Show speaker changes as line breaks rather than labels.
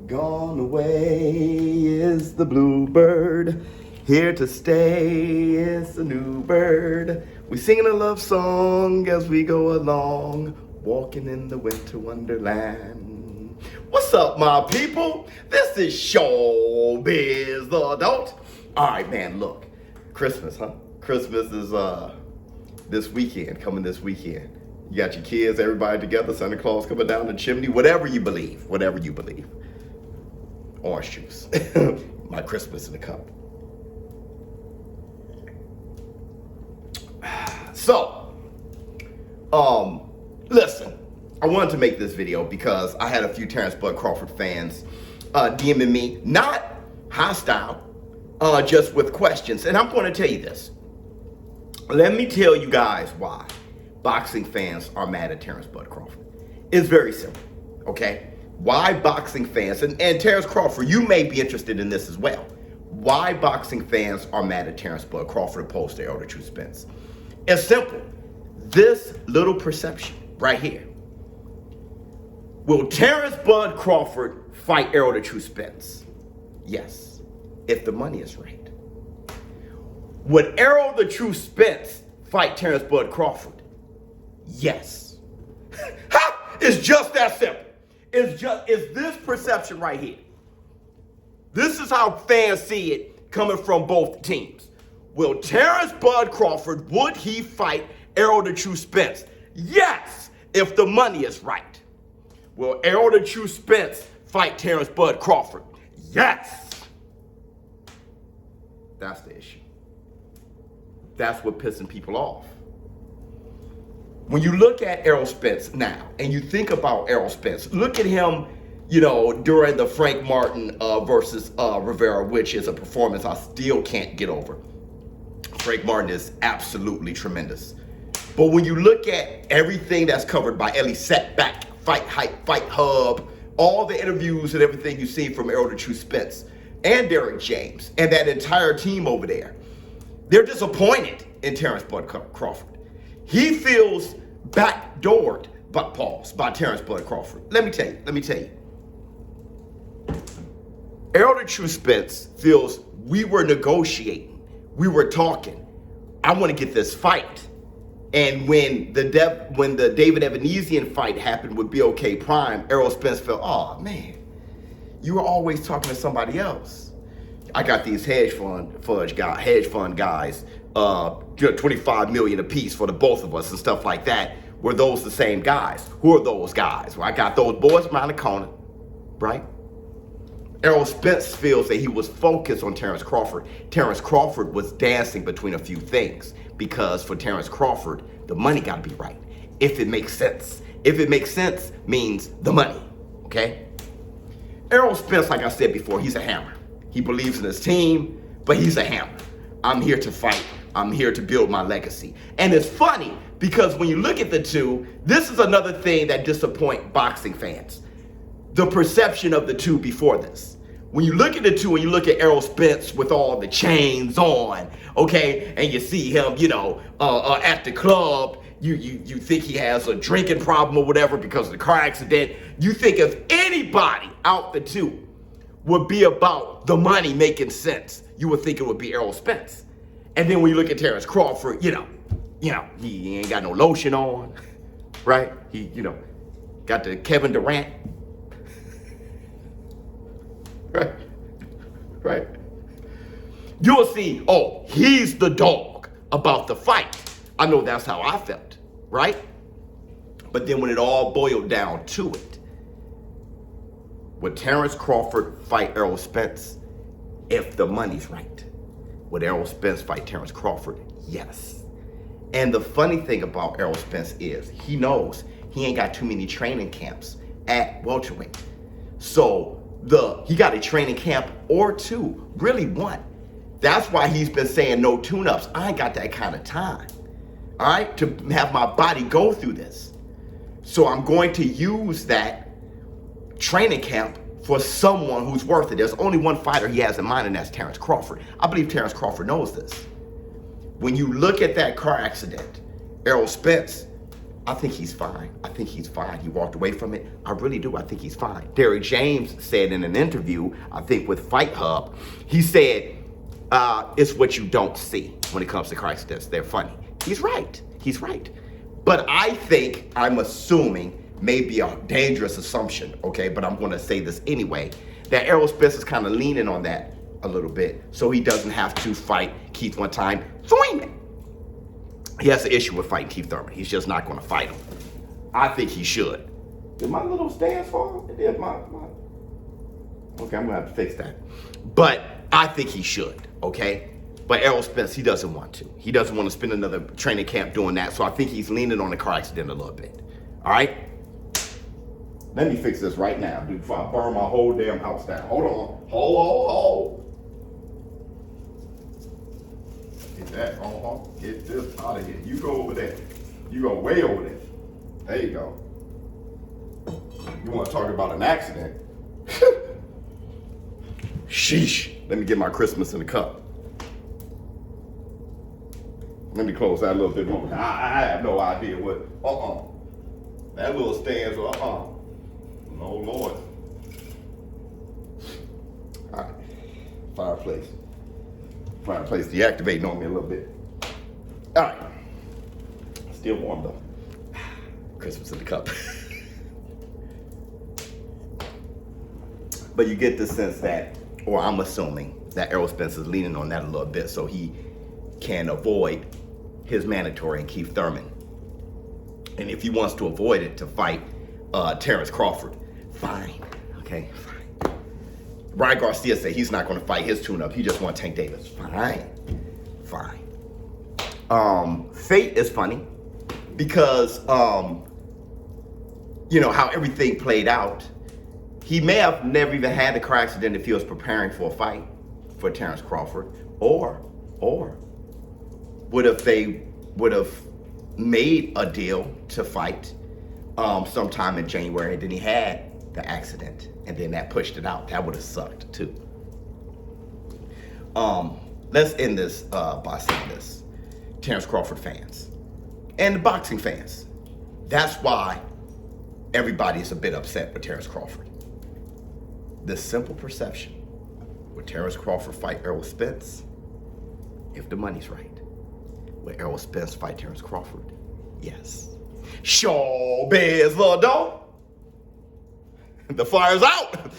Gone away is the bluebird. Here to stay is a new bird. We singing a love song as we go along, walking in the winter wonderland. What's up, my people? This is ShowBizz the Adult. All right, man, look. Christmas, huh? Christmas is this weekend, coming this weekend. You got your kids, everybody together, Santa Claus coming down the chimney, whatever you believe. Orange juice. My Christmas in a cup. So, listen, I wanted to make this video because I had a few Terence Crawford fans DMing me, not hostile, just with questions. And I'm going to tell you this. Let me tell you guys why boxing fans are mad at Terence Crawford. It's very simple, okay? Why boxing fans, and Terence Crawford, you may be interested in this as well. Why boxing fans are mad at Terence Crawford opposed to Elder True Spence. It's simple. This little perception right here. Will Terence Crawford fight Elder True Spence? Yes, if the money is right. Would Errol the True Spence fight Terence Crawford? Yes. It's just that simple. It's this perception right here. This is how fans see it coming from both teams. Will Terence Crawford, would he fight Errol the True Spence? Yes, if the money is right. Will Errol the True Spence fight Terence Crawford? Yes. That's the issue. That's what pissing people off. When you look at Errol Spence now, and you think about Errol Spence, look at him, you know, during the Frank Martin versus Rivera, which is a performance I still can't get over. Frank Martin is absolutely tremendous. But when you look at everything that's covered by Ellie Setback, Fight Hype, Fight Hub, all the interviews and everything you've seen from Errol the True Spence and Derek James and that entire team over there, they're disappointed in Terence Crawford. He feels backdoored by Terence Crawford. Let me tell you. Errol the True Spence feels we were negotiating. We were talking. I want to get this fight. And when the David Evanesian fight happened with BOK Prime, Errol Spence felt, oh man, you were always talking to somebody else. I got these hedge fund guys, 25 million apiece for the both of us and stuff like that. Were those the same guys? Who are those guys? Well, I got those boys around the corner, right? Errol Spence feels that he was focused on Terence Crawford. Terence Crawford was dancing between a few things because for Terence Crawford, the money got to be right. If it makes sense. If it makes sense means the money, okay? Errol Spence, like I said before, he's a hammer. He believes in his team, but he's a hammer. I'm here to fight. I'm here to build my legacy. And it's funny because when you look at the two, this is another thing that disappoints boxing fans. The perception of the two before this. When you look at the two and you look at Errol Spence with all the chains on, okay, and you see him, you know, at the club, you think he has a drinking problem or whatever because of the car accident. You think if anybody out the two would be about the money making sense, you would think it would be Errol Spence. And then when you look at Terence Crawford, you know, he ain't got no lotion on, right? He, got the Kevin Durant. Right. You'll see, oh, he's the dog about the fight. I know that's how I felt, right? But then when it all boiled down to it, would Terence Crawford fight Errol Spence if the money's right? Would Errol Spence fight Terence Crawford? Yes. And the funny thing about Errol Spence is he knows he ain't got too many training camps at welterweight. So he got a training camp or two, really one. That's why he's been saying no tune-ups. I ain't got that kind of time, all right, to have my body go through this. So I'm going to use that training camp for someone who's worth it. There's only one fighter he has in mind, and that's Terence Crawford. I believe Terence Crawford knows this. When you look at that car accident, Errol Spence I think he's fine. I think he's fine. He walked away from it. I really do. I think he's fine. Derrick James said in an interview, I think with Fight Hub, he said, it's what you don't see when it comes to car accidents. They're funny. He's right. He's right. But I think, I'm assuming, maybe a dangerous assumption, okay, but I'm going to say this anyway, that Errol Spence is kind of leaning on that a little bit so he doesn't have to fight Keith one time. Swing! He has an issue with fighting Keith Thurman. He's just not going to fight him. I think he should. Did my little stands fall? It did. Okay, I'm going to have to fix that. But I think he should, okay? But Errol Spence, he doesn't want to. He doesn't want to spend another training camp doing that, so I think he's leaning on the car accident a little bit. All right? Let me fix this right now, dude, before I burn my whole damn house down. Hold on. Hold. Get that. Get this out of here. You go over there. You go way over there. There you go. You want to talk about an accident? Sheesh. Let me get my Christmas in the cup. Let me close that a little bit more. I have no idea what. That little stands. No, Lord. All right. Fireplace deactivating on me a little bit. All right. Still warm though. Christmas in the cup. But you get the sense that, or I'm assuming, that Errol Spence is leaning on that a little bit so he can avoid his mandatory and Keith Thurman. And if he wants to avoid it, to fight Terence Crawford, fine. Okay, fine. Ryan Garcia said he's not going to fight his tune-up. He just wants Tank Davis. Fine. Fate is funny because, you know, how everything played out. He may have never even had the car accident if he was preparing for a fight for Terence Crawford. Or would have made a deal to fight sometime in January, and then he had the accident, and then that pushed it out. That would have sucked too. Let's end this by saying this. Terence Crawford fans and the boxing fans, that's why everybody's a bit upset with Terence Crawford. This simple perception: would Terence Crawford fight Errol Spence? If the money's right. Would Errol Spence fight Terence Crawford? Yes. ShowBizz, little dog. The fire's out.